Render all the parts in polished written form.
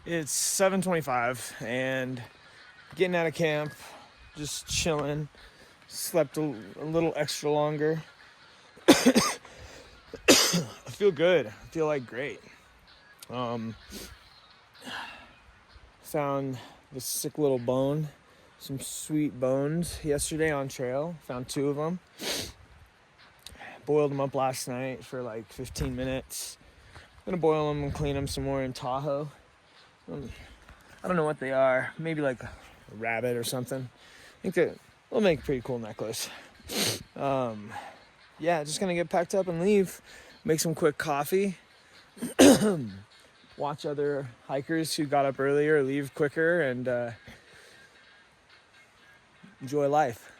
It's 7:25 and getting out of camp, just chilling. Slept a little extra longer. I feel good. I feel like great. Found this sick little bone, some sweet bones yesterday on trail. Found 2 of them. Boiled them up last night for like 15 minutes. I'm gonna boil them and clean them some more in Tahoe. I don't know what they are. Maybe like a rabbit or something. I think that will make a pretty cool necklace. Yeah, just gonna get packed up and leave. Make some quick coffee. Watch other hikers who got up earlier leave quicker and enjoy life.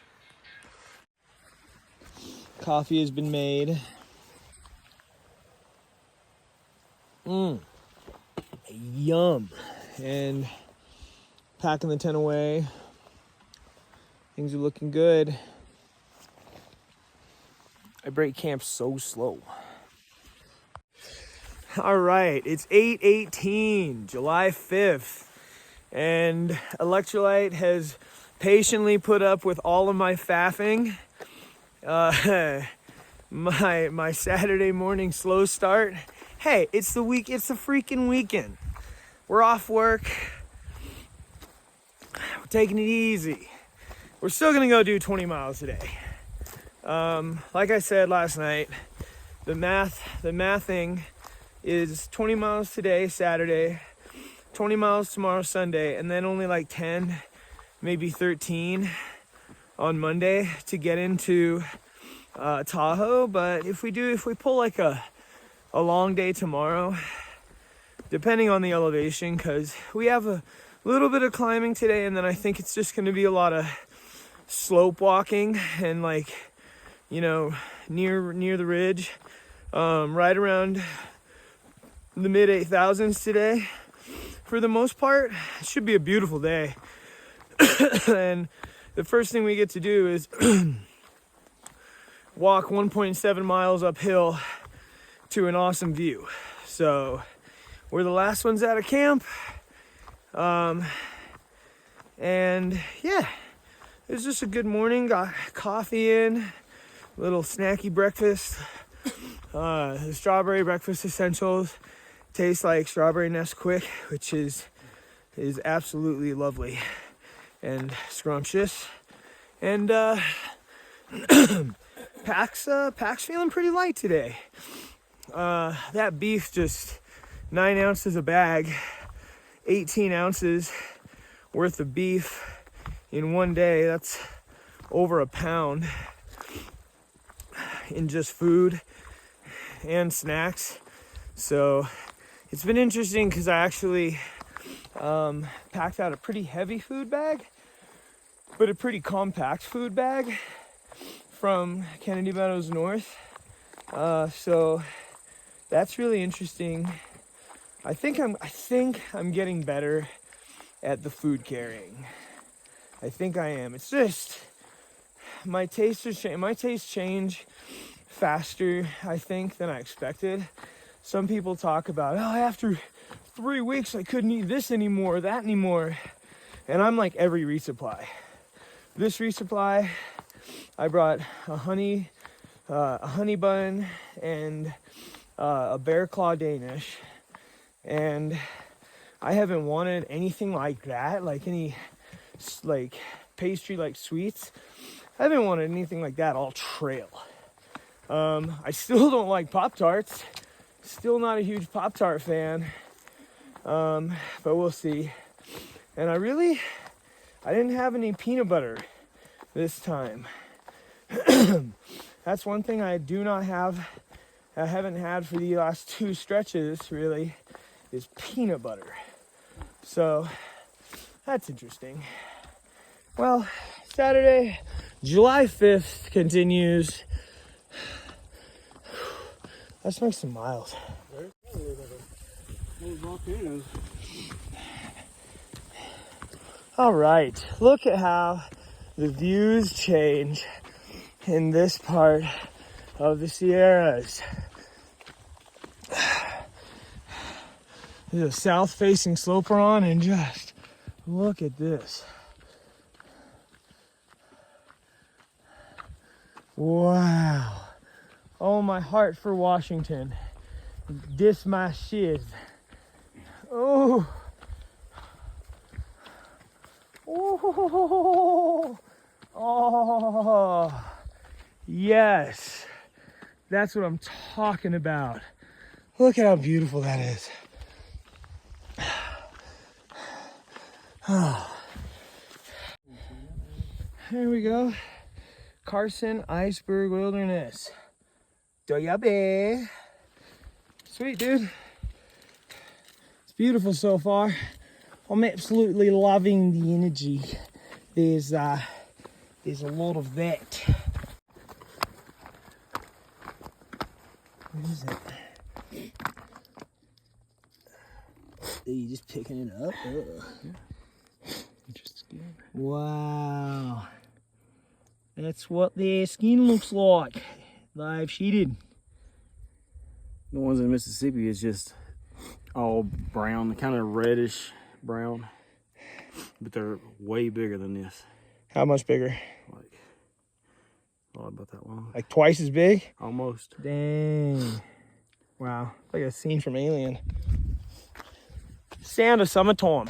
Coffee has been made. Yum. And packing the tent away. Things are looking good. I break camp so slow. All right, it's 8/18, July 5th, and Electrolyte has patiently put up with all of my faffing. My Saturday morning slow start. Hey, it's the freaking weekend. We're off work. We're taking it easy. We're still gonna go do 20 miles today. Like I said last night, the mathing is 20 miles today, Saturday, 20 miles tomorrow, Sunday, and then only like 10, maybe 13 on Monday to get into Tahoe. But if we pull like a long day tomorrow, depending on the elevation, because we have a little bit of climbing today, and then I think it's just going to be a lot of slope walking and like, you know, near the ridge, right around the mid 8,000s today. For the most part, it should be a beautiful day. And the first thing we get to do is walk 1.7 miles uphill to an awesome view. So we're the last ones out of camp. And yeah, it was just a good morning. Got coffee in, little snacky breakfast. The strawberry breakfast essentials taste like strawberry Nesquik, which is absolutely lovely and scrumptious. And Pack's feeling pretty light today. That beef, just 9 ounces a bag, 18 ounces worth of beef in one day. That's over a pound in just food and snacks. So it's been interesting because I actually packed out a pretty heavy food bag, but a pretty compact food bag from Kennedy Meadows North. So that's really interesting. I think I'm getting better at the food carrying. I think I am. It's just my tastes change faster, I think, than I expected. Some people talk about, after 3 weeks I couldn't eat this anymore, that anymore. And I'm like every resupply. This resupply, I brought a honey bun and a bear claw Danish, and I haven't wanted anything like that, like any like pastry like sweets. I haven't wanted anything like that all trail. I still don't like Pop-Tarts. Still not a huge Pop-Tart fan. But we'll see. And I didn't have any peanut butter this time. That's one thing I haven't had for the last 2 stretches, really, is peanut butter. So that's interesting. Well, Saturday, July 5th continues. Let's make some miles. All right, look at how the views change in this part of the Sierras. There's a south-facing slope we're on, and just look at this. Wow. Oh, my heart for Washington. This my shiz. Oh. Oh. Oh. Yes. That's what I'm talking about. Look at how beautiful that is. Oh. There we go. Carson Iceberg Wilderness. Doyabe. Sweet, dude. It's beautiful so far. I'm absolutely loving the energy. There's a lot of that. What is it? Are you just picking it up? Yeah. Interesting. Wow. That's what their skin looks like. They've sheeted. The ones in Mississippi is just all brown, kind of reddish brown, but they're way bigger than this. How much bigger? Like, not about that long. Like twice as big? Almost. Dang. Wow. Like a scene from Alien. Sound of summertime.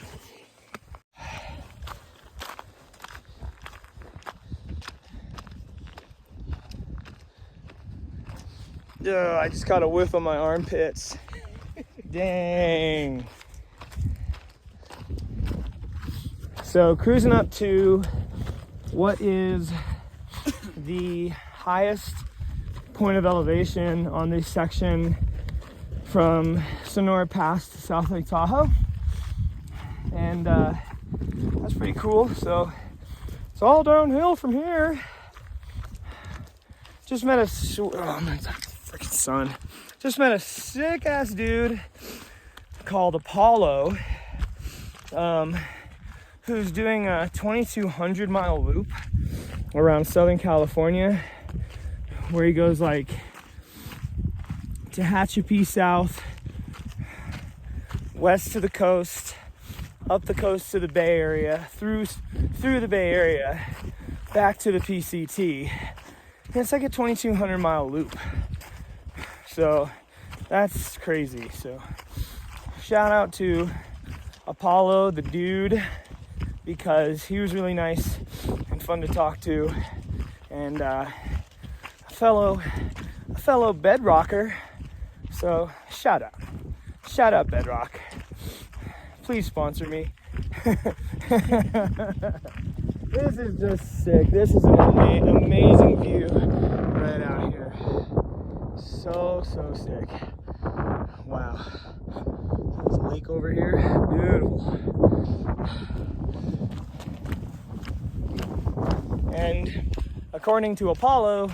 Yeah, I just caught a whiff of my armpits. Dang. So cruising up to what is the highest point of elevation on this section from Sonora Pass to South Lake Tahoe. And that's pretty cool. So it's all downhill from here. Just met a freaking sun. Just met a sick ass dude called Apollo, who's doing a 2,200 mile loop around Southern California, where he goes like Tehachapi south, west to the coast, up the coast to the Bay Area, through the Bay Area, back to the PCT. And it's like a 2,200 mile loop. So that's crazy. So shout out to Apollo, the dude, because he was really nice and fun to talk to, and a fellow bedrocker. So shout out Bedrock. Please sponsor me. This is just sick. This is an amazing view right out here. So sick. Wow. There's a lake over here. Beautiful. And according to Apollo,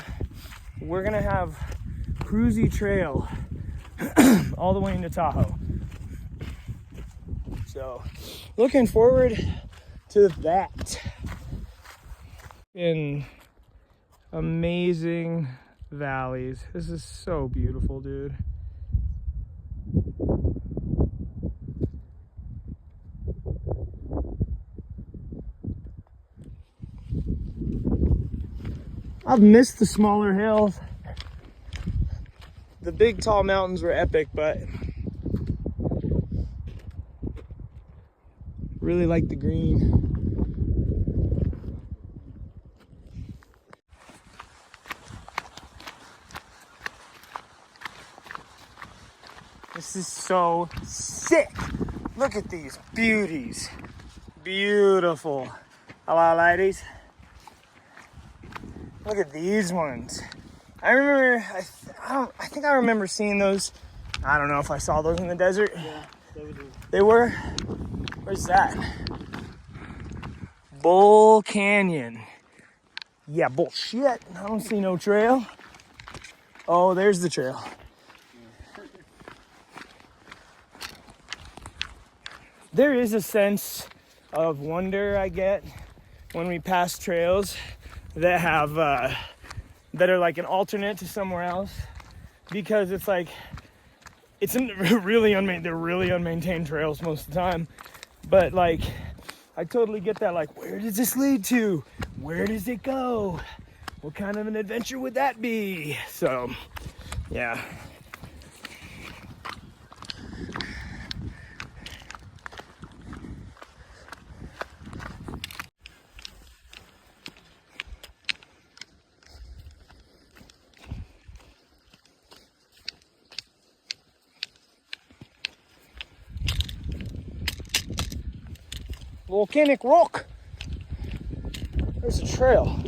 we're gonna have cruisy trail all the way into Tahoe. So looking forward to that. In amazing valleys. This is so beautiful, dude. I've missed the smaller hills. The big tall mountains were epic, but really like the green. This is so sick. Look at these beauties. Beautiful. Hello, ladies. Look at these ones. I remember, I think I remember seeing those. I don't know if I saw those in the desert. Yeah, they were. Where's that? Bull Canyon. Yeah, bullshit. I don't see no trail. Oh, there's the trail. There is a sense of wonder I get when we pass trails that have that are like an alternate to somewhere else, because it's like it's really they're really unmaintained trails most of the time. But like, I totally get that. Like, where does this lead to? Where does it go? What kind of an adventure would that be? So, yeah. Volcanic rock. There's a trail.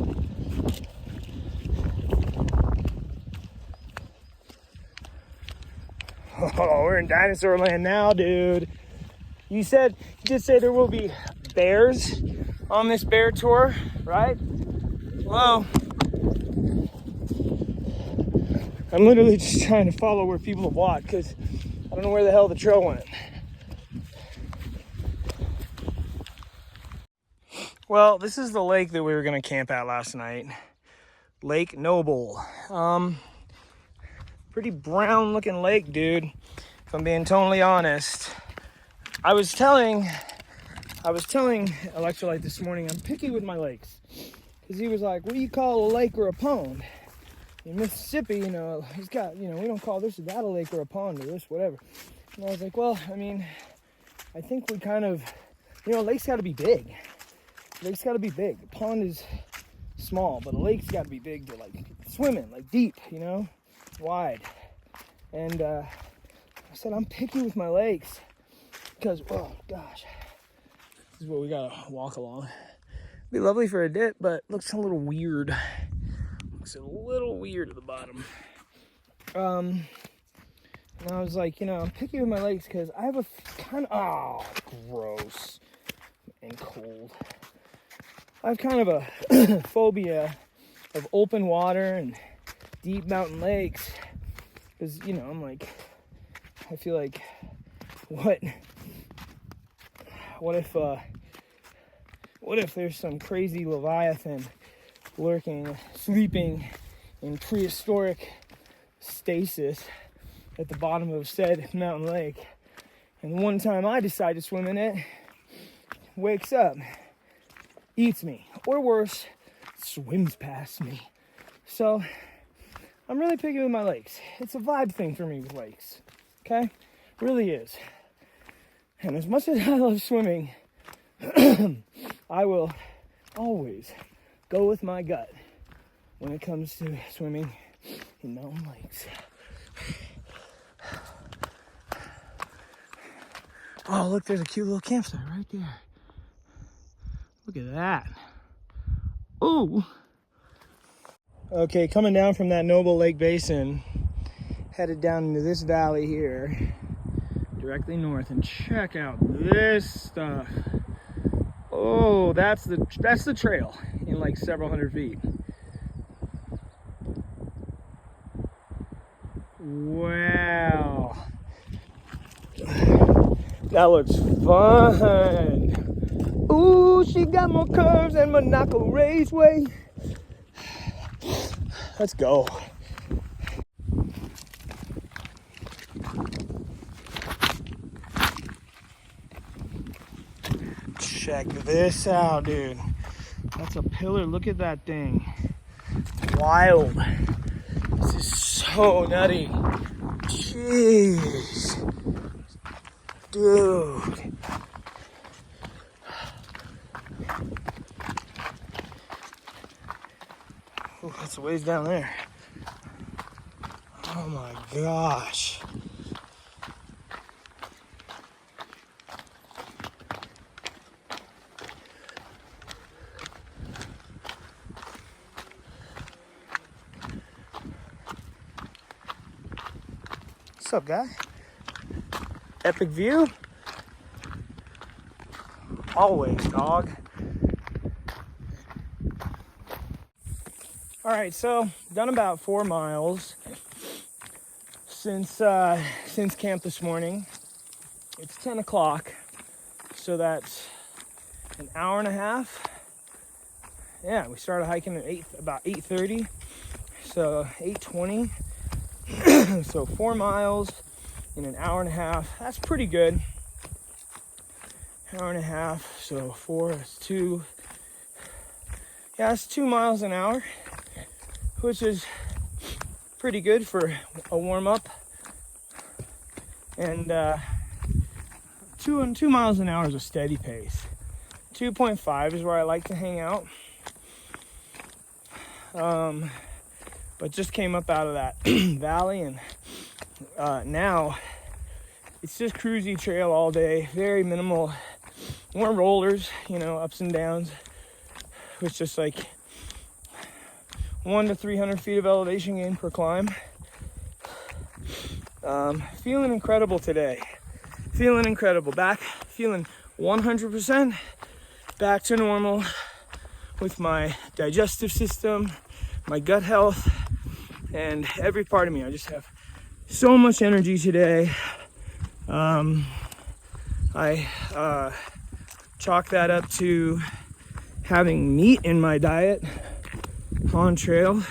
Oh, we're in dinosaur land now, dude. You did say there will be bears on this bear tour, right? Well, I'm literally just trying to follow where people have walked because I don't know where the hell the trail went. Well, this is the lake that we were gonna camp at last night. Lake Noble. Pretty brown looking lake, dude. If I'm being totally honest. I was telling Electrolyte this morning, I'm picky with my lakes. Because he was like, what do you call a lake or a pond? In Mississippi, he's got, we don't call this or that a lake or a pond or this, whatever. And I was like, well, I mean, I think we kind of, a lake's got to be big. Lake's got to be big. The pond is small, but a lake's got to be big to like swim in, like deep, wide. And I said, I'm picky with my lakes because, oh gosh, this is what we gotta walk along. Be lovely for a dip, but looks a little weird. Looks a little weird at the bottom. And I was like, I'm picky with my lakes because I have a kind of, gross and cold. I have kind of a phobia of open water and deep mountain lakes because, I'm like, I feel like, what if there's some crazy leviathan lurking, sleeping in prehistoric stasis at the bottom of said mountain lake, and one time I decide to swim in it, wakes up, eats me, or worse, swims past me. So I'm really picky with my lakes. It's a vibe thing for me with lakes, okay? Really is. And as much as I love swimming, I will always go with my gut when it comes to swimming in mountain lakes. Oh, look, there's a cute little campsite right there. Look at that. Ooh. Okay, coming down from that Noble Lake Basin, headed down into this valley here, directly north, and check out this stuff. Oh, that's the trail in like several hundred feet. Wow. That looks fun. Ooh, she got more curves than Monaco Raceway. Let's go. Check this out, dude. That's a pillar. Look at that thing. Wild. This is so nutty. Jeez. Dude. Ooh, that's a ways down there. Oh my gosh. What's up, guy? Epic view? Always, dog. All right, so done about 4 miles since camp this morning. It's 10 o'clock, so that's an hour and a half. Yeah, we started hiking at about 8:30, so 8:20. So 4 miles, in an hour and a half. That's pretty good. Hour and a half, so 4, that's 2. Yeah, it's 2 miles an hour, which is pretty good for a warm-up. And 2 miles an hour is a steady pace. 2.5 is where I like to hang out. But just came up out of that valley, and now it's just cruisy trail all day. Very minimal, more rollers, you know, ups and downs. It's just like 100 to 300 feet of elevation gain per climb. Feeling incredible today. Feeling incredible. Back, feeling 100% back to normal with my digestive system, my gut health, and every part of me. I just have so much energy today. I chalk that up to having meat in my diet on trail.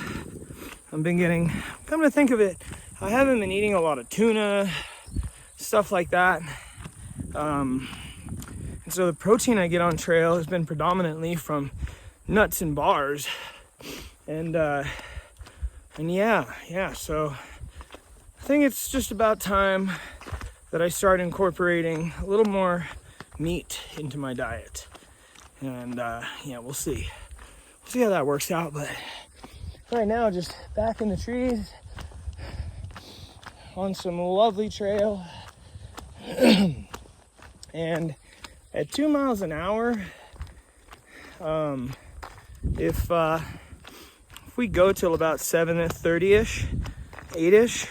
I've been getting, come to think of it, I haven't been eating a lot of tuna, stuff like that. And so the protein I get on trail has been predominantly from nuts and bars. And yeah, so I think it's just about time that I start incorporating a little more meat into my diet. And yeah, we'll see. We'll see how that works out. But right now, just back in the trees on some lovely trail. And at 2 miles an hour, if we go till about 7:30ish, 8ish,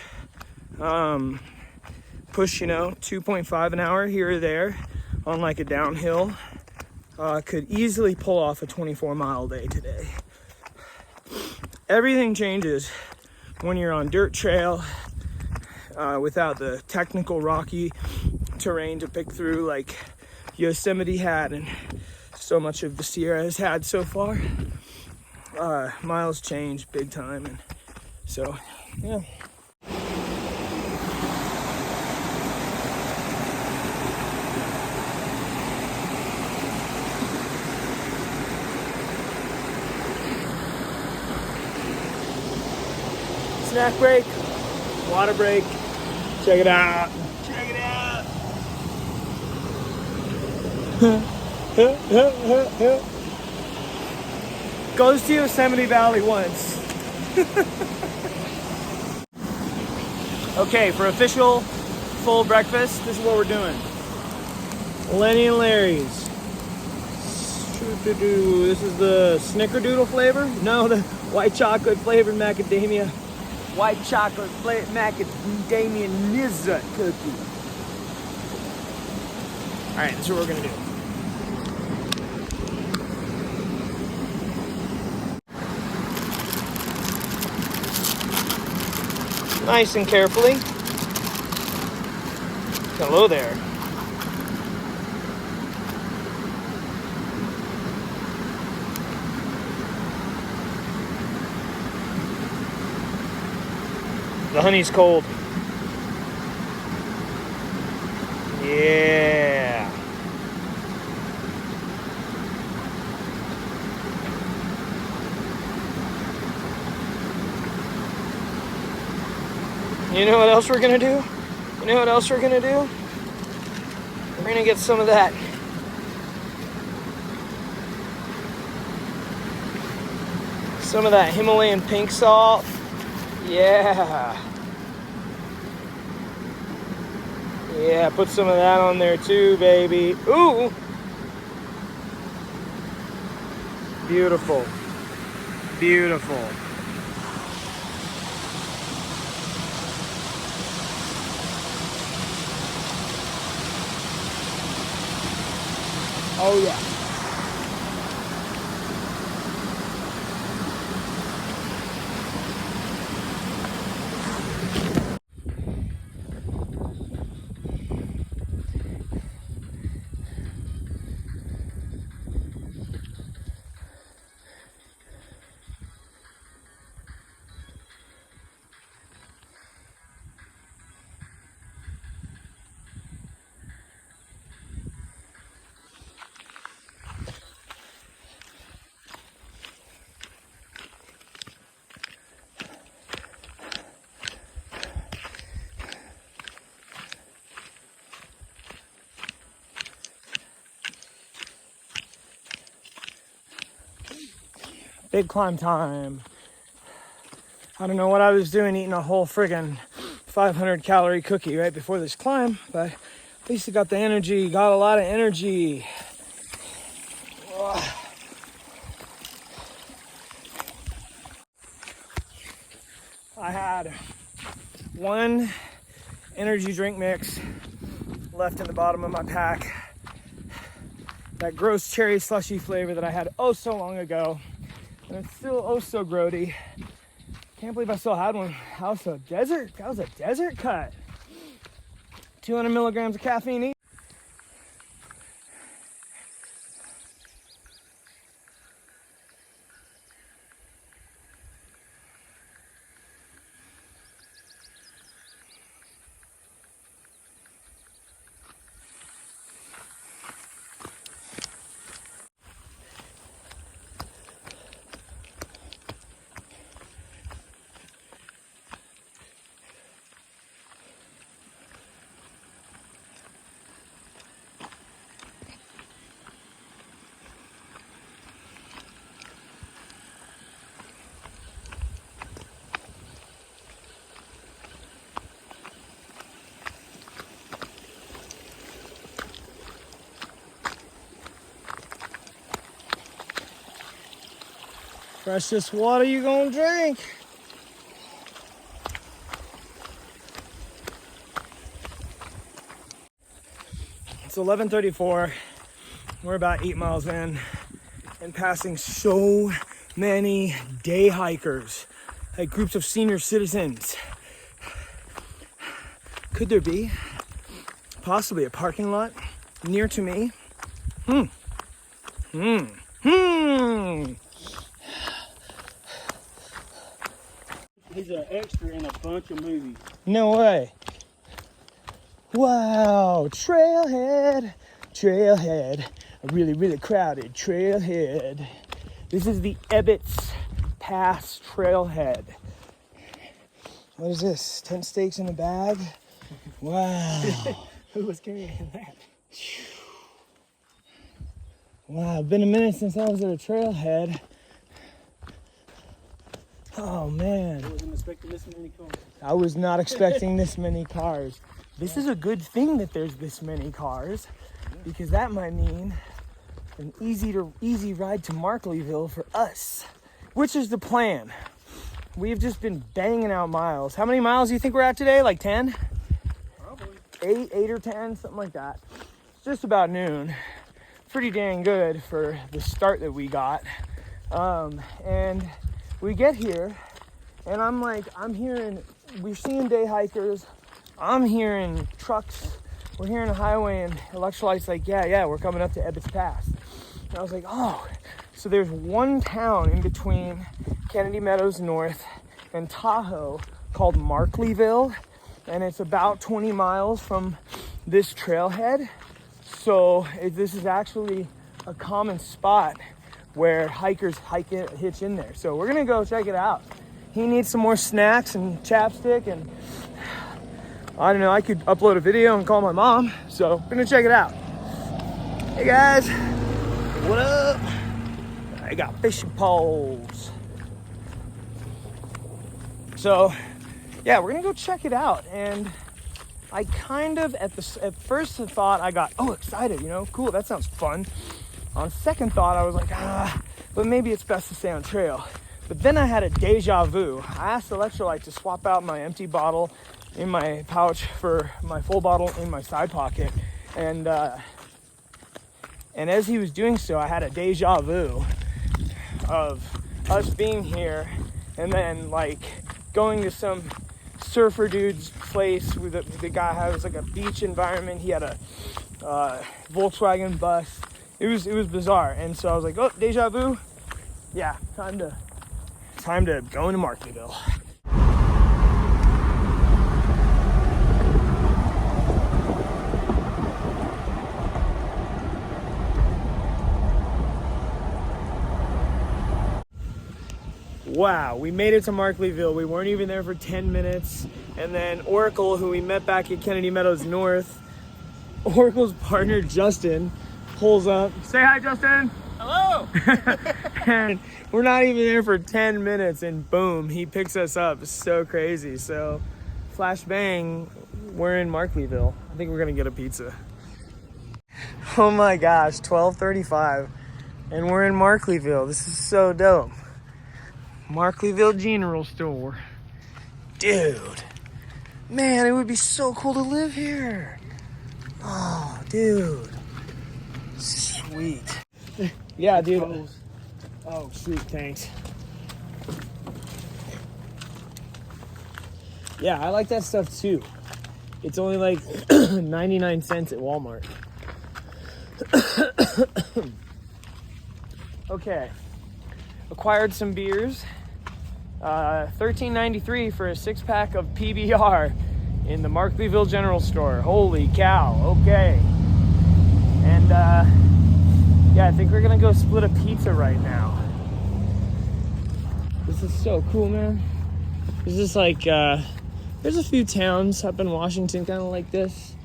push, 2.5 an hour here or there on like a downhill, could easily pull off a 24-mile day today. Everything changes when you're on dirt trail without the technical rocky terrain to pick through like Yosemite had and so much of the Sierra has had so far. Miles change big time, and so yeah. Snack break, water break. Check it out. Check it out. Goes to Yosemite Valley once. Okay, for official full breakfast, this is what we're doing. Lenny and Larry's. This is the snickerdoodle flavor? No, the white chocolate flavored macadamia. White chocolate flavored macadamia nizza cookie. All right, that's what we're gonna do. Nice and carefully. Hello there. The honey's cold. Yeah. You know what else we're gonna do? You know what else we're gonna do? We're gonna get some of that. Some of that Himalayan pink salt. Yeah. Yeah, put some of that on there too, baby. Ooh. Beautiful. Beautiful. Oh yeah. big climb time. I don't know what I was doing eating a whole friggin' 500 calorie cookie right before this climb, but at least I got the energy, got a lot of energy. I had one energy drink mix left in the bottom of my pack. That gross cherry slushy flavor that I had oh so long ago. And it's still oh so grody. Can't believe I still had one. That was a desert cut. 200 milligrams of caffeine each. Freshest water you gonna drink. It's 11:34. We're about 8 miles in and passing so many day hikers, like groups of senior citizens. Could there be possibly a parking lot near to me? He's an extra in a bunch of movies. No way. Wow, trailhead, a really, really crowded trailhead. This is the Ebbets Pass trailhead. What is this? 10 steaks in a bag? Wow. Who was carrying that? Wow, been a minute since I was at a trailhead. Oh man. I wasn't expecting this many cars. I was not expecting this many cars. This is a good thing that there's this many cars, because that might mean an easy ride to Markleeville for us, which is the plan. We've just been banging out miles. How many miles do you think we're at today? Like 10? Probably. 8 or 10, something like that. It's just about noon. Pretty dang good for the start that we got. And we get here, and we're seeing day hikers. I'm hearing trucks. We're hearing a highway, and Electrolyte's like, yeah, we're coming up to Ebbets Pass. And I was like, oh. So there's one town in between Kennedy Meadows North and Tahoe called Markleeville, and it's about 20 miles from this trailhead. So this is actually a common spot where hikers hitch in there. So we're gonna go check it out. He needs some more snacks and chapstick, and I don't know, I could upload a video and call my mom. So we're gonna check it out. Hey guys, what up? I got fishing poles. So yeah, we're gonna go check it out. And I kind of, at first thought, I got, excited, cool, that sounds fun. On second thought, I was like, but maybe it's best to stay on trail. But then I had a deja vu. I asked Electrolyte to swap out my empty bottle in my pouch for my full bottle in my side pocket. And as he was doing so, I had a deja vu of us being here and then like going to some surfer dude's place with the guy has like a beach environment. He had a Volkswagen bus. It was bizarre, and so I was like, oh, deja vu. Yeah, time to go into Markleeville. Wow, we made it to Markleeville. We weren't even there for 10 minutes. And then Oracle, who we met back at Kennedy Meadows North, Oracle's partner, Justin, pulls up. Say hi, Justin. Hello. And we're not even there for 10 minutes and boom, he picks us up. It's so crazy. So flash bang, we're in Markleeville. I think we're gonna get a pizza. Oh my gosh, 12:35 and we're in Markleeville. This is so dope. Markleeville General Store. Dude, man, it would be so cool to live here. Oh, dude. Sweet. Yeah, dude. Oh, sweet, thanks. Yeah, I like that stuff too. It's only like 99 cents at Walmart. Okay. Acquired some beers. $13.93 for a 6-pack of PBR in the Markleeville General Store. Holy cow. Okay. And yeah, I think we're gonna go split a pizza right now. This is so cool, man. This is like there's a few towns up in Washington kind of like this.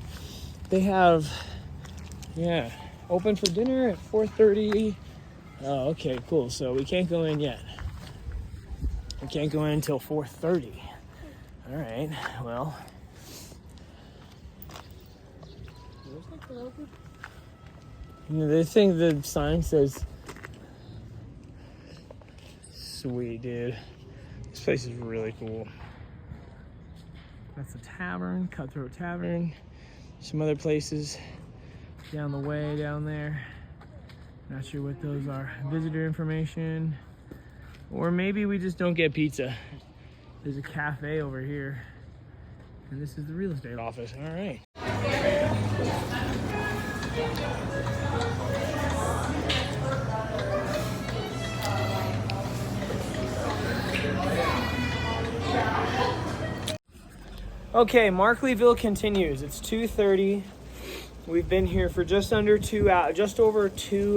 They have, yeah, open for dinner at 4:30. Oh, okay, cool. So we can't go in yet. We can't go in until 4:30. All right, well. You know, they think the sign says, sweet, dude. This place is really cool. That's a tavern, Cutthroat Tavern. Some other places down the way down there. Not sure what those are. Visitor information. Or maybe we just don't get pizza. There's a cafe over here. And this is the real estate office. All right. Okay, Markleeville continues. It's 2:30. We've been here for just over 2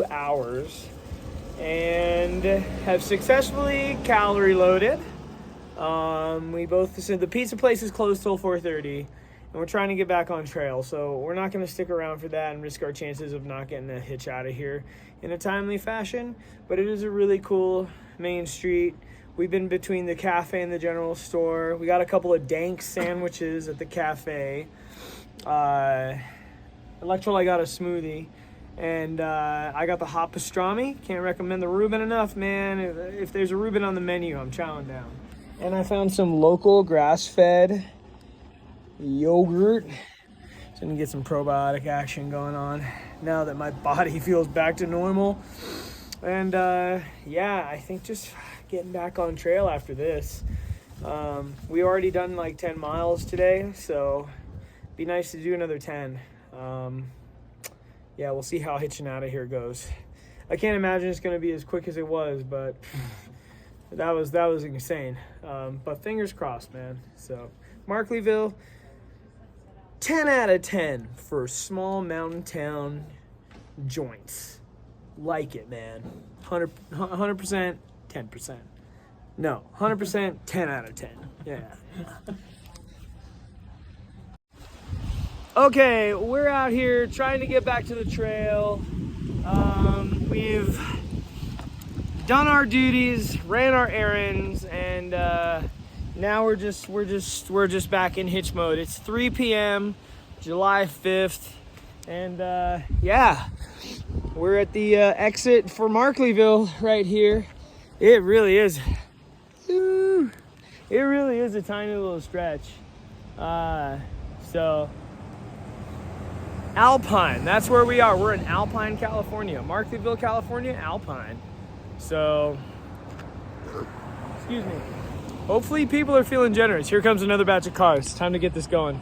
hours, and have successfully calorie loaded. We both said the pizza place is closed till 4:30, and we're trying to get back on trail. So we're not going to stick around for that and risk our chances of not getting a hitch out of here in a timely fashion. But it is a really cool main street. We've been between the cafe and the general store. We got a couple of dank sandwiches at the cafe. Electrolyte got a smoothie. And I got the hot pastrami. Can't recommend the Reuben enough, man. If there's a Reuben on the menu, I'm chowing down. And I found some local grass-fed yogurt. So I can get some probiotic action going on now that my body feels back to normal. And yeah, I think just getting back on trail after this. We already done like 10 miles today, so it'd be nice to do another 10. Yeah, we'll see how hitching out of here goes. I can't imagine it's going to be as quick as it was, but that was insane. But fingers crossed, man. So Markleeville, 10 out of 10 for small mountain town joints. Like it, man. 100%, 10%. No, 100%, 10 out of 10. Yeah. Okay, we're out here trying to get back to the trail. We've done our duties, ran our errands, and now we're just back in hitch mode. It's 3 p.m., July 5th, and yeah, we're at the exit for Markleeville right here. It really is. It really is a tiny little stretch. So Alpine, that's where we are. We're in Alpine, California. Markleeville, California, Alpine. So, excuse me. Hopefully people are feeling generous. Here comes another batch of cars. Time to get this going.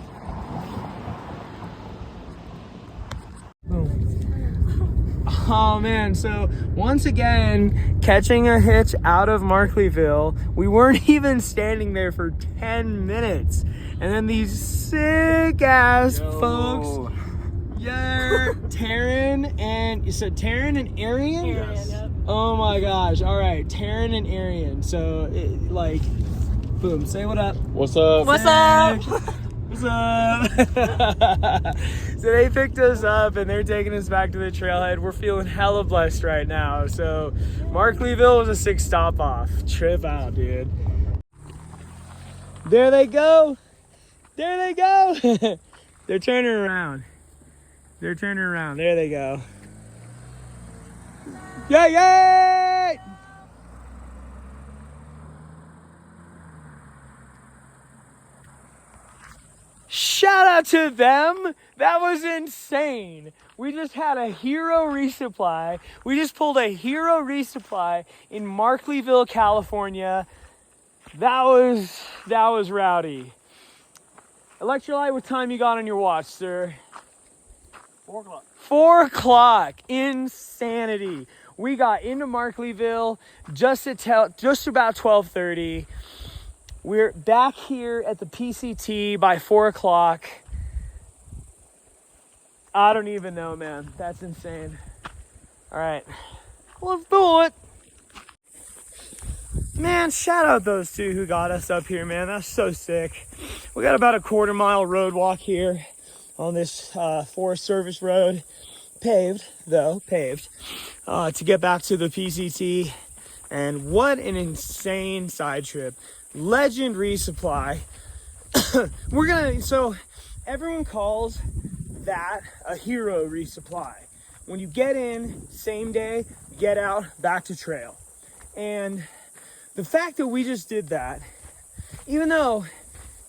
Oh man, so once again, catching a hitch out of Markleeville. We weren't even standing there for 10 minutes. And then these sick ass folks. Yeah, Taryn and you said Taryn and Arian? Yes. Yep. Oh my gosh. All right, Taryn and Arian. So like boom, say what up. What's up? What's up? What's up? So they picked us up and they're taking us back to the trailhead. We're feeling hella blessed right now. So Markleeville was a 6 stop off. Trip out, dude. There they go. There they go. They're turning around. They're turning around. There they go. Yay, yay! Shout out to them. That was insane. We just had a hero resupply. We just pulled a hero resupply in Markleeville, California. That was rowdy. Electrolyte, what time you got on your watch, sir? 4 o'clock. 4 o'clock. Insanity. We got into Markleeville just about 12:30. We're back here at the PCT by 4 o'clock. I don't even know, man. That's insane. All right, let's do it. Man, shout out those two who got us up here, man. That's so sick. We got about a 1/4 mile road walk here on this Forest Service road. Paved, to get back to the PCT. And what an insane side trip. Legend resupply. So everyone calls that a hero resupply. When you get in, same day, get out, back to trail. And the fact that we just did that, even though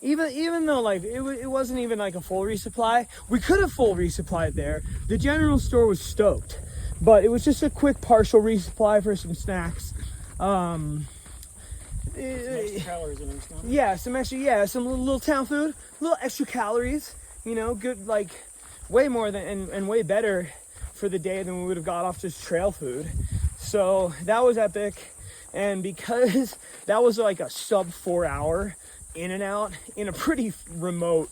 like it wasn't even like a full resupply, we could have full resupplied there. The general store was stoked, but it was just a quick partial resupply for some snacks. Some extra calories in it. Yeah, some little town food, little extra calories, you know, good, like way more than and way better for the day than we would have got off just trail food. So that was epic. And because that was like a sub 4 hour in and out in a pretty remote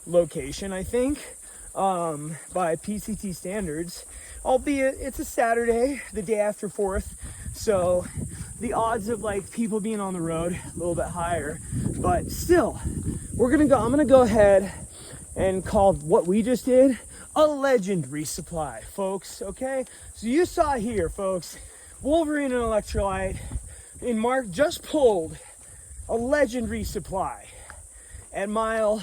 location, I think, by PCT standards, albeit it's a Saturday, the day after 4th. So the odds of like people being on the road a little bit higher, but still, I'm gonna go ahead and call what we just did a legend resupply, folks. Okay, so you saw here, folks, Wolverine and Electrolyte in Mark just pulled a legend resupply at mile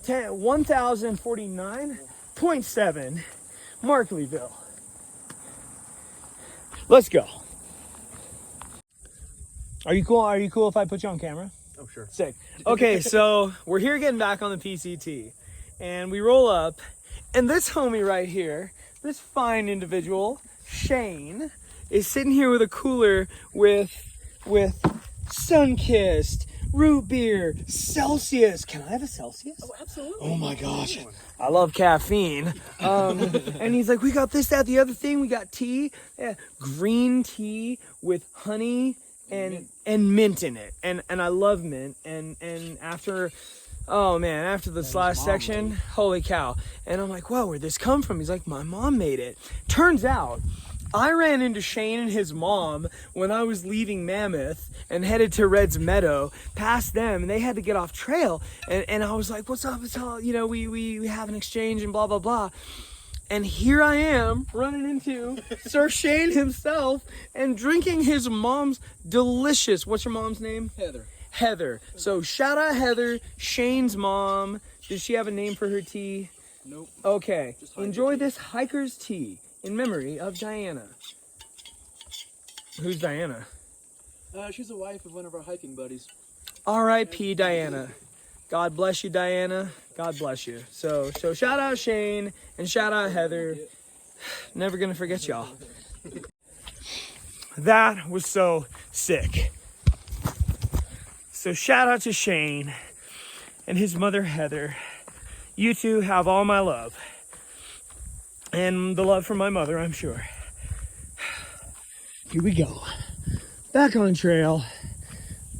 1049.7 Markleeville. Let's go. Are you cool if I put you on camera? Oh, sure. Sick. Okay, so we're here getting back on the PCT, and we roll up, and this homie right here, this fine individual, Shane, is sitting here with a cooler with Sunkissed, root beer, Celsius. Can I have a Celsius? Oh, absolutely. Oh my gosh. I love caffeine. And he's like, we got this, that, the other thing. We got tea, green tea with honey and mint in it. And I love mint. And after this last section, holy cow. And I'm like, whoa, where'd this come from? He's like, my mom made it. Turns out, I ran into Shane and his mom when I was leaving Mammoth and headed to Red's Meadow, past them, and they had to get off trail. And I was like, what's up? It's all, you know, we have an exchange and blah, blah, blah. And here I am running into Sir Shane himself and drinking his mom's delicious, what's your mom's name? Heather. So shout out Heather, Shane's mom. Does she have a name for her tea? Nope. Okay. Enjoy this hiker's tea in memory of Diana. Who's Diana? She's the wife of one of our hiking buddies. R.I.P. Diana. God bless you, Diana. God bless you. So shout out Shane and shout out Heather. Never gonna forget y'all. That was so sick. So shout out to Shane and his mother Heather. You two have all my love. And the love from my mother, I'm sure. Here we go. Back on trail.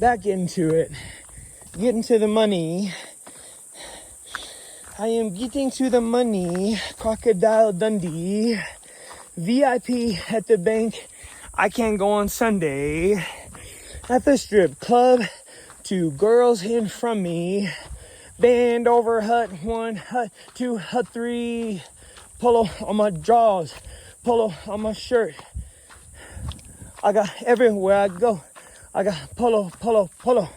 Back into it. Getting to the money. I am getting to the money. Crocodile Dundee. VIP at the bank. I can't go on Sunday. At the strip club. 2 girls in from me. Bend over, hut 1, hut 2, hut 3. Polo on my drawers, polo on my shirt. I got everywhere I go. I got polo, polo, polo.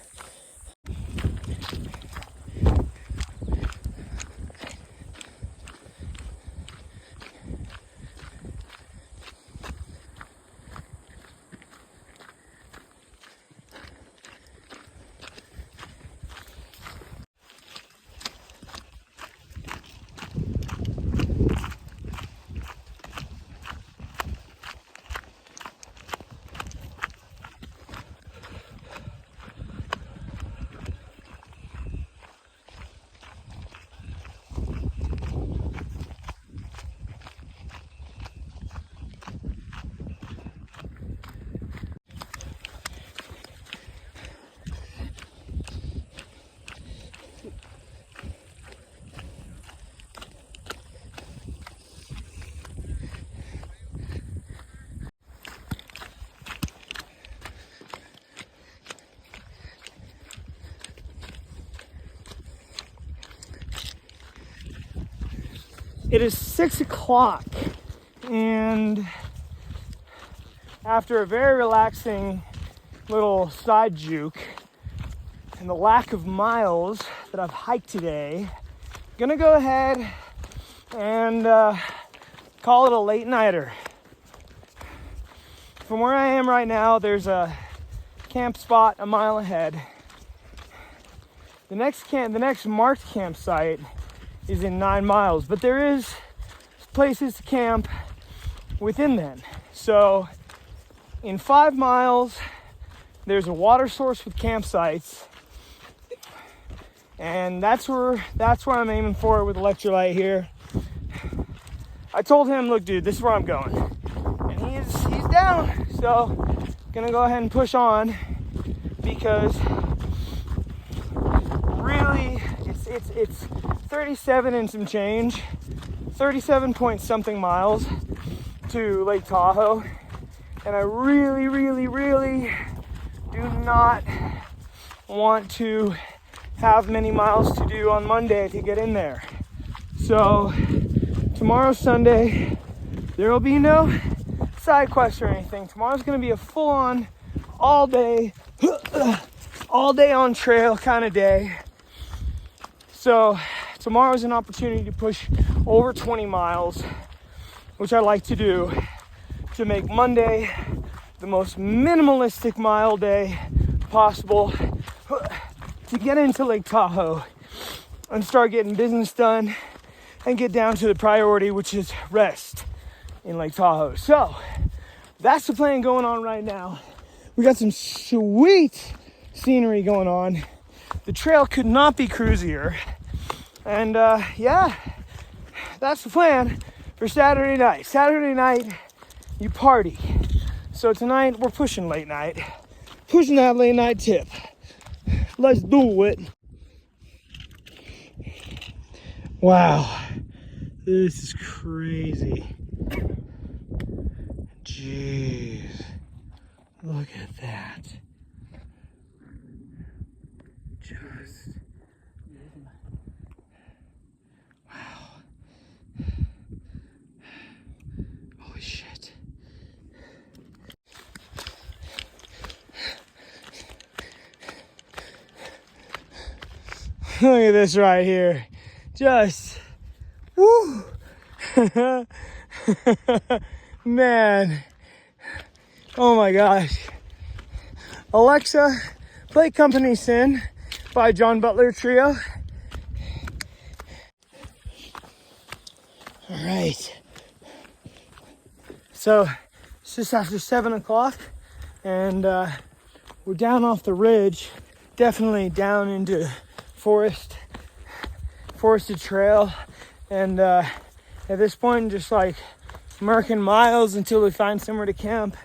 It is 6 o'clock, and after a very relaxing little side juke and the lack of miles that I've hiked today, I'm gonna go ahead and call it a late nighter. From where I am right now, there's a camp spot a mile ahead. The next marked campsite is in 9 miles, but there is places to camp within them. So in 5 miles, there's a water source with campsites, and that's where I'm aiming for with electrolyte here. I told him, look, dude, this is where I'm going, and he's down. So gonna go ahead and push on, because really it's 37 and some change, 37 point something miles to Lake Tahoe, and I really do not want to have many miles to do on Monday to get in there. So tomorrow's Sunday, there will be no side quest or anything. Tomorrow's gonna be a full-on all day on trail kind of day. So tomorrow's an opportunity to push over 20 miles, which I like to do, to make Monday the most minimalistic mile day possible, to get into Lake Tahoe and start getting business done and get down to the priority, which is rest in Lake Tahoe. So that's the plan going on right now. We got some sweet scenery going on. The trail could not be cruisier. And yeah, that's the plan for Saturday night. Saturday night, you party. So tonight, we're pushing late night. Pushing that late night tip. Let's do it. Wow, this is crazy. Jeez, look at that. Just, wow. Holy shit. Look at this right here. Just, woo. Man. Oh my gosh. Alexa, play Company Sin by John Butler Trio. All right. So it's just after 7 o'clock, and we're down off the ridge, definitely down into forested trail, and at this point, just like marking miles until we find somewhere to camp.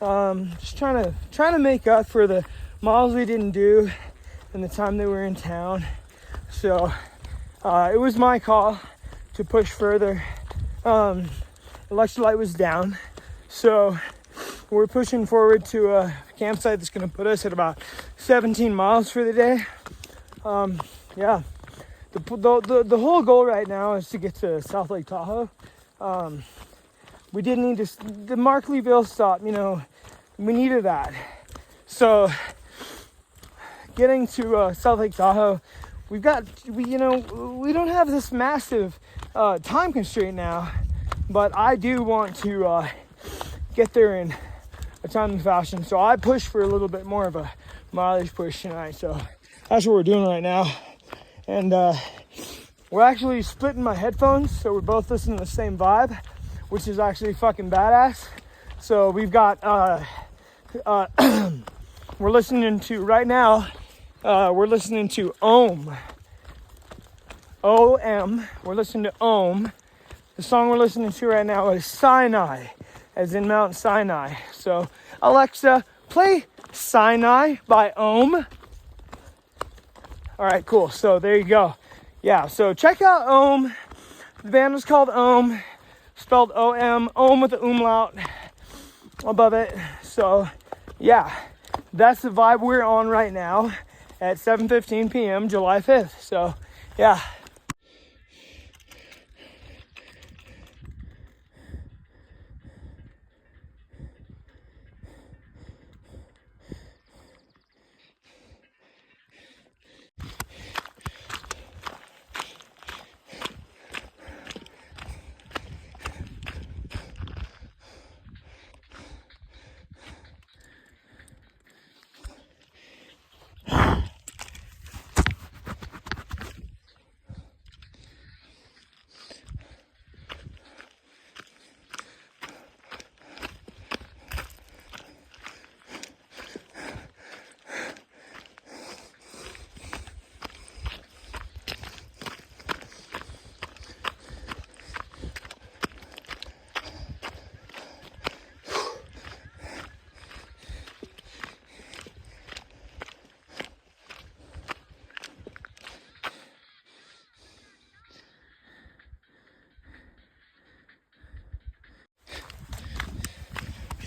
Just trying to make up for the miles we didn't do and the time that we were in town. So it was my call to push further. Electrolyte was down, so we're pushing forward to a campsite that's going to put us at about 17 miles for the day. Yeah, the whole goal right now is to get to South Lake Tahoe. We did need to, the Markleeville stop, you know, we needed that. So getting to South Lake Tahoe, we don't have this massive time constraint now, but I do want to get there in a timely fashion. So I pushed for a little bit more of a mileage push tonight. So that's what we're doing right now. And we're actually splitting my headphones, so we're both listening to the same vibe, which is actually fucking badass. So we've got, we're listening to, right now, we're listening to Ohm. O-M. We're listening to Ohm. The song we're listening to right now is Sinai, as in Mount Sinai. So, Alexa, play Sinai by Ohm. All right, cool. So there you go. Yeah, so check out Ohm. The band is called Ohm, spelled O-M, Ohm with the umlaut above it. So yeah, that's the vibe we're on right now at 7:15 p.m. July 5th. So yeah.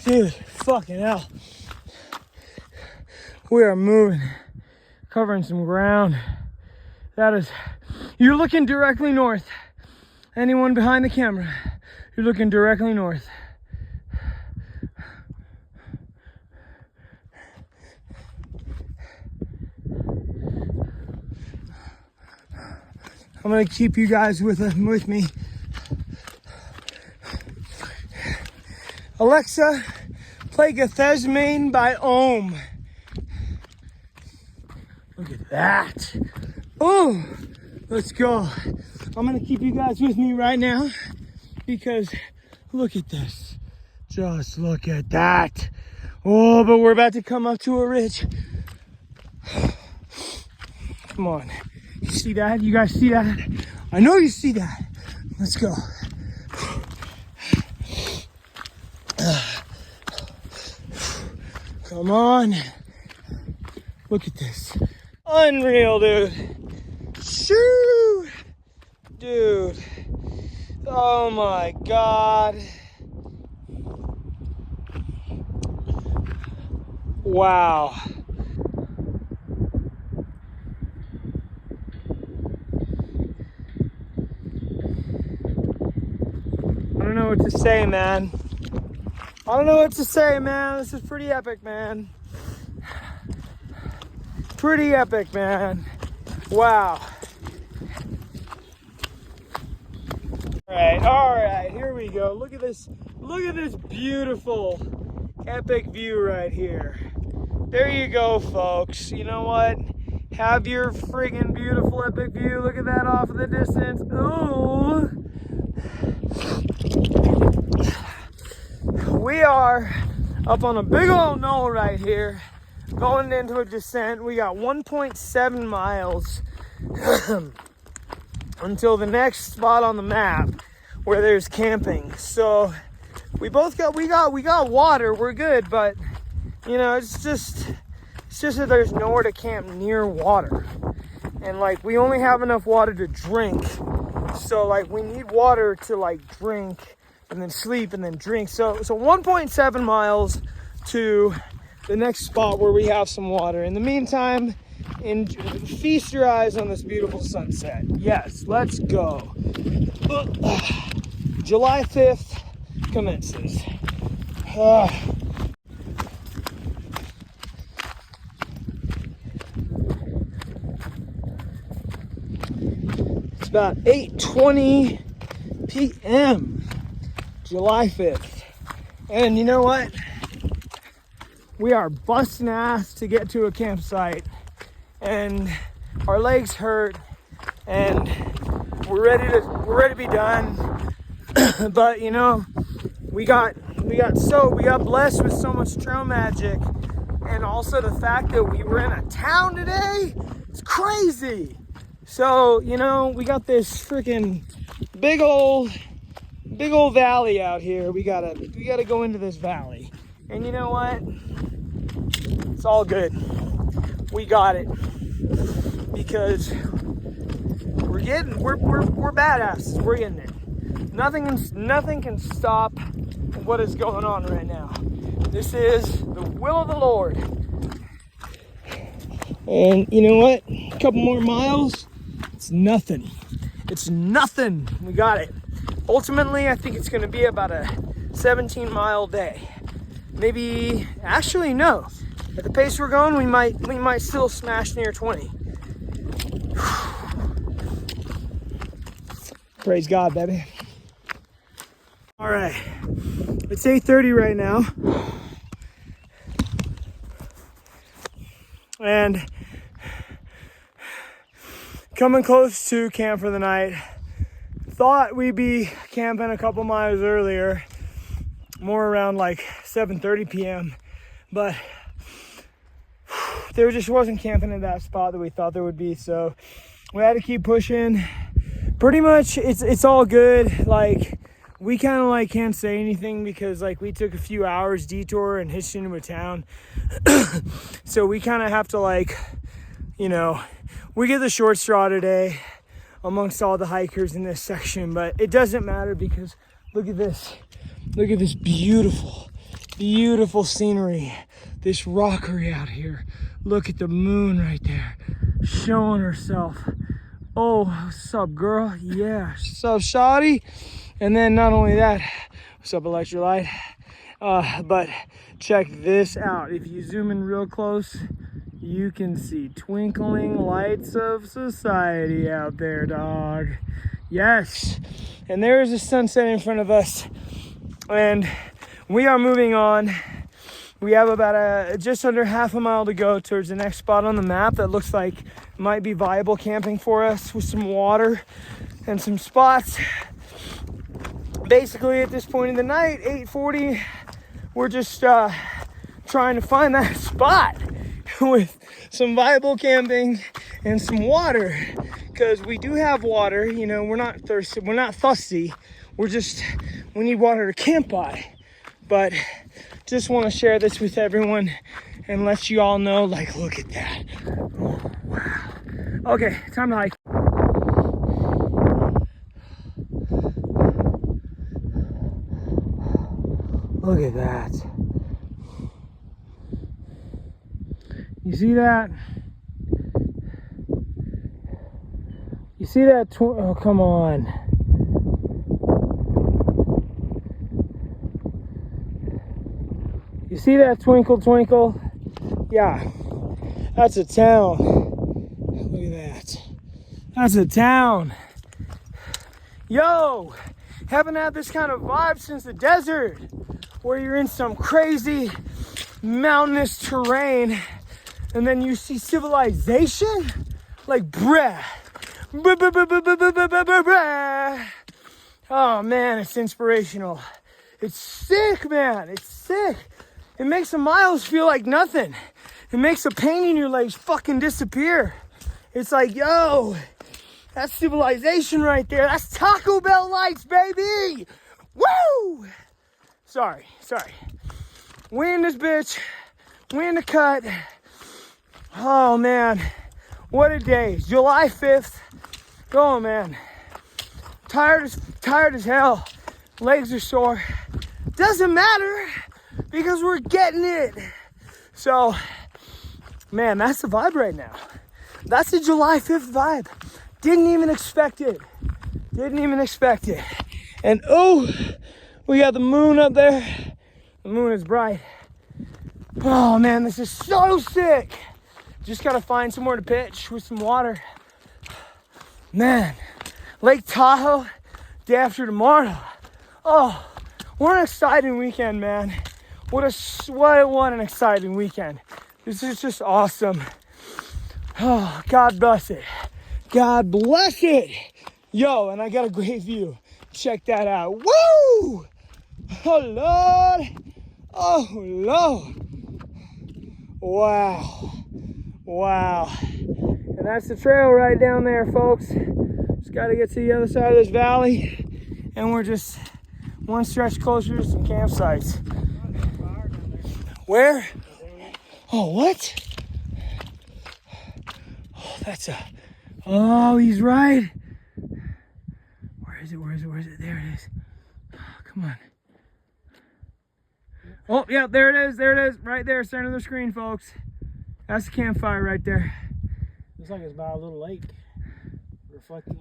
Dude, fucking hell. We are moving, covering some ground. That is, you're looking directly north. Anyone behind the camera, you're looking directly north. I'm gonna keep you guys with me. Alexa, play Gethsemane by Ohm. Look at that. Oh, let's go. I'm gonna keep you guys with me right now because look at this. Just look at that. Oh, but we're about to come up to a ridge. Come on. You see that? You guys see that? I know you see that. Let's go. Come on. Look at this. Unreal, dude. Shoo! Dude. Oh my God. Wow. I don't know what to say, man. I don't know what to say, man. This is pretty epic, man. Pretty epic, man. Wow. All right, here we go. Look at this beautiful, epic view right here. There you go, folks. You know what? Have your friggin' beautiful, epic view. Look at that off in the distance. Ooh. We are up on a big old knoll right here, going into a descent. We got 1.7 miles until the next spot on the map where there's camping. So we got water. We're good, but you know, it's just that there's nowhere to camp near water, and like we only have enough water to drink. So like we need water to like drink and then sleep and then drink. So 1.7 miles to the next spot where we have some water. In the meantime, and feast your eyes on this beautiful sunset. Yes, let's go. July 5th commences. It's about 8:20 p.m. July 5th. And you know what? We are busting ass to get to a campsite, and our legs hurt, and we're ready to be done. But you know, we got blessed with so much trail magic, and also the fact that we were in a town today. It's crazy. So you know, we got this freaking big old valley out here. We gotta go into this valley, and you know what? It's all good. We got it, because we're badasses. We're getting it. Nothing can stop what is going on right now. This is the will of the Lord. And you know what? A couple more miles. It's nothing. It's nothing. We got it. Ultimately, I think it's going to be about a 17-mile day. Maybe, actually, no. At the pace we're going, we might still smash near 20. Praise God, baby. All right, it's 8:30 right now, and coming close to camp for the night. Thought we'd be camping a couple miles earlier, more around like 7:30 p.m., but there just wasn't camping in that spot that we thought there would be, so we had to keep pushing. Pretty much it's all good. Like, we kind of like can't say anything because like we took a few hours detour and hitched into a town. So we kind of have to, like, you know, we get the short straw today amongst all the hikers in this section, but it doesn't matter because look at this beautiful scenery, this rockery out here. Look at the moon right there showing herself. Oh, what's up, girl? Yeah, what's up, shawty? And then not only that, what's up, electrolyte? But check this out. If you zoom in real close, you can see twinkling lights of society out there, dog. Yes. And there's a sunset in front of us, and we are moving on. We have about just under half a mile to go towards the next spot on the map that looks like might be viable camping for us, with some water and some spots. Basically, at this point in the night, 8:40, we're just trying to find that spot with some viable camping and some water, because we do have water. You know, we're not thirsty, we're not fussy, we need water to camp by. But just want to share this with everyone and let you all know, like, look at that. Oh, wow. Okay, time to hike. Look at that. You see that? You see that? Oh, come on. You see that twinkle, twinkle? Yeah, that's a town. Look at that. That's a town. Yo, haven't had this kind of vibe since the desert, where you're in some crazy mountainous terrain and then you see civilization. Like, bruh. Oh man, it's inspirational. It's sick, man. It's sick. It makes the miles feel like nothing. It makes the pain in your legs fucking disappear. It's like, yo, that's civilization right there. That's Taco Bell lights, baby. Woo! Sorry. We in this bitch. We in the cut. Oh man, what a day. July 5th. Oh man. Tired as hell. Legs are sore. Doesn't matter, because we're getting it. So Man, that's the vibe right now. That's the July 5th vibe. Didn't even expect it. Didn't even expect it. And oh, we got the moon up there. The moon is bright. Oh man, this is so sick. Just gotta find somewhere to pitch with some water. Man, Lake Tahoe, day after tomorrow. Oh, what an exciting weekend, man. What an exciting weekend. This is just awesome. Oh, God bless it. God bless it. Yo, and I got a great view. Check that out. Woo! Oh, Lord. Oh, Lord. Wow. Wow. And that's the trail right down there, folks. Just got to get to the other side of this valley. And we're just one stretch closer to some campsites. Where? Oh, what? Oh, that's a... Oh, he's right. Where is it? Where is it? Where is it? There it is. Oh, come on. Oh, yeah, there it is. There it is. Right there, center of the screen, folks. That's the campfire right there. Looks like it's by a little lake. Reflecting.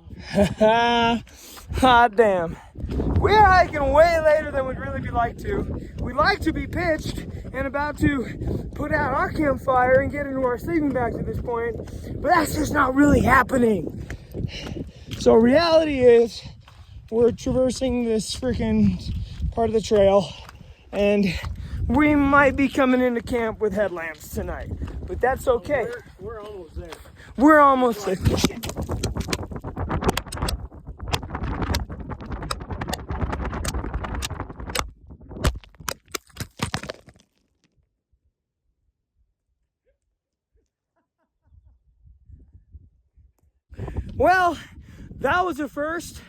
Hot damn. We're hiking way later than we'd really like to. We'd like to be pitched and about to put out our campfire and get into our sleeping bags at this point, but that's just not really happening. So reality is we're traversing this freaking part of the trail and we might be coming into camp with headlamps tonight, but that's okay. We're almost there. We're almost there. Well, that was the first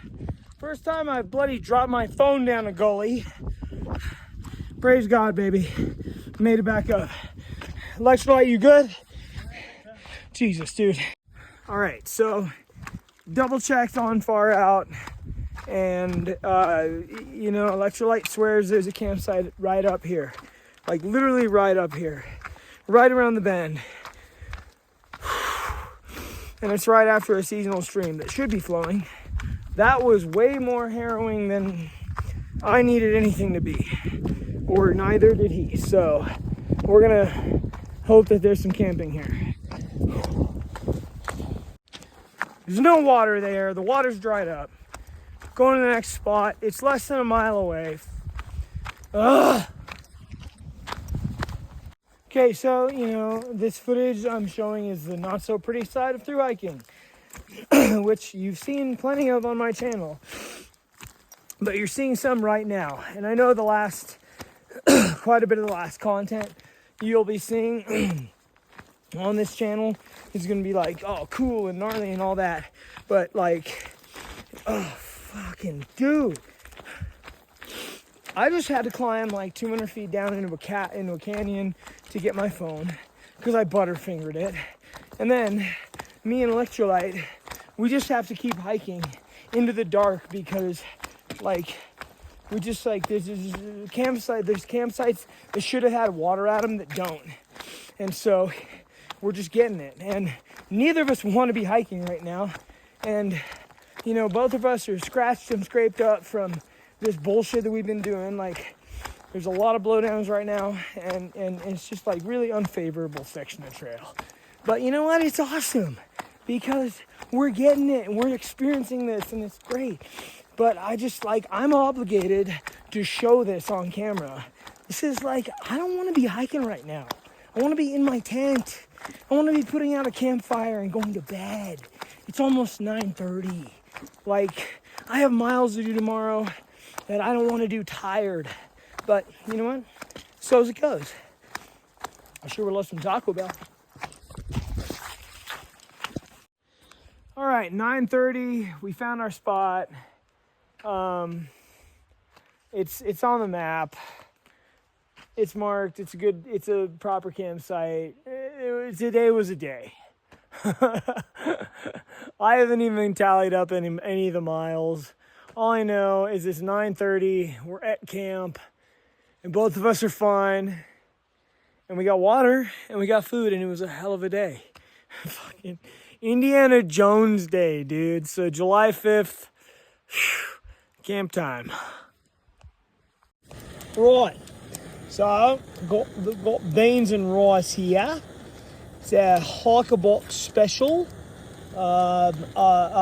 time I bloody dropped my phone down a gully. Praise God, baby. Made it back up. Electrolyte, you good? Jesus, dude. All right, so double checked on far out, and you know, Electrolyte swears there's a campsite right up here, like literally right up here, right around the bend. And it's right after a seasonal stream that should be flowing. That was way more harrowing than I needed anything to be, or neither did he. So we're gonna hope that there's some camping here. There's no water there. The water's dried up. Going to the next spot. It's less than a mile away. Ugh. Okay, so, you know, this footage I'm showing is the not so pretty side of through hiking, which you've seen plenty of on my channel, but you're seeing some right now. And I know the last, quite a bit of the last content you'll be seeing on this channel is going to be like, oh, cool and gnarly and all that. But like, oh, fucking dude. I just had to climb like 200 feet down into a canyon to get my phone because I butterfingered it. And then me and Electrolyte, we just have to keep hiking into the dark because like we just like there's campsites that should have had water at them that don't. And so we're just getting it. And neither of us want to be hiking right now. And you know, both of us are scratched and scraped up from this bullshit that we've been doing. Like, there's a lot of blowdowns right now, and it's just like really unfavorable section of trail. But you know what? It's awesome because we're getting it and we're experiencing this and it's great. But I just like, I'm obligated to show this on camera. This is like, I don't want to be hiking right now. I want to be in my tent. I want to be putting out a campfire and going to bed. It's almost 9:30. Like, I have miles to do tomorrow that I don't want to do tired. But you know what? So as it goes. I sure would love some Taco Bell. All right, 9:30. We found our spot. It's on the map. It's marked. It's a proper campsite. Today was a day. I haven't even tallied up any of the miles. All I know is it's 9:30, we're at camp, and both of us are fine. and we got water, and we got food, and it was a hell of a day. Fucking Indiana Jones Day, dude. So July 5th, camp time. Right. So, got beans and rice here. It's our hiker box special. A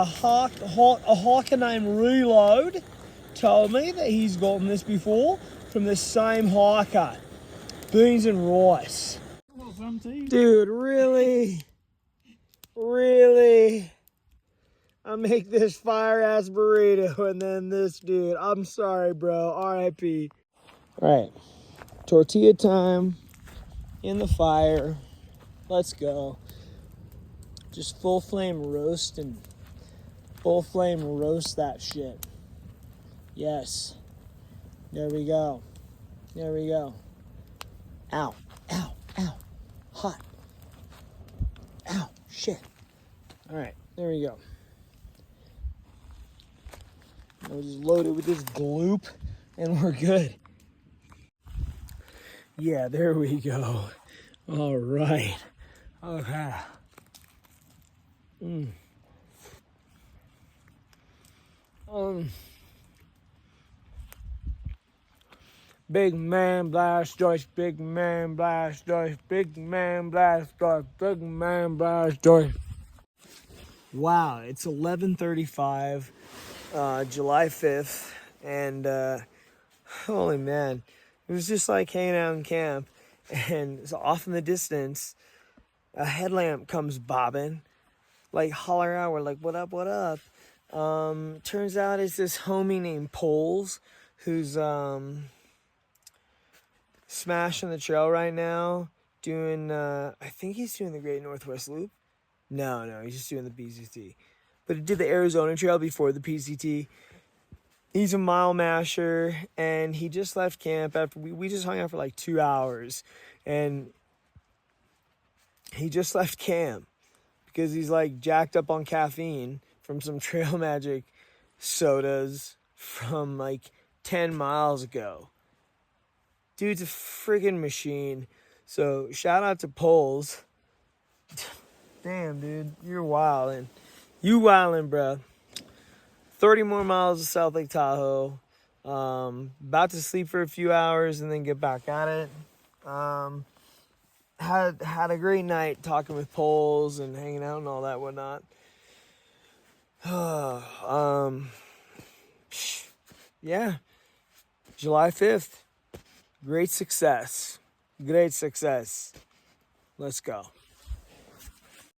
hiker named Reload told me that he's gotten this before from the same hiker. Beans and rice. Dude, really? Really? I make this fire ass burrito and then this dude. I'm sorry, bro. R.I.P. All right. Tortilla time in the fire. Let's go. Just full flame roast that shit. Yes. There we go. There we go. Ow, ow, ow. Hot. Ow, shit. All right, there we go. We'll just load it with this gloop and we're good. Yeah, there we go. All right. Okay. Big man blast Joyce, big man blast Joyce, big man blast Joyce, big man blast Joyce. Wow, it's 11:35, July 5th, and holy man, it was just like hanging out in camp, and so off in the distance, a headlamp comes bobbing, like holler out, we're like, what up, what up? Turns out it's this homie named Poles, who's smashing the trail right now, doing, I think he's doing the Great Northwest Loop. No, he's just doing the PCT. But he did the Arizona Trail before the PCT. He's a mile masher, and he just left camp after we just hung out for like 2 hours. And he just left camp because he's like jacked up on caffeine from some Trail Magic sodas from like 10 miles ago. Dude's a friggin' machine. So shout out to Poles. Damn, dude, you're wildin'. You wildin', bro. 30 more miles of South Lake Tahoe. About to sleep for a few hours and then get back at it. Had a great night talking with Poles and hanging out and all that whatnot. Yeah. July 5th. Great success. Great success. Let's go.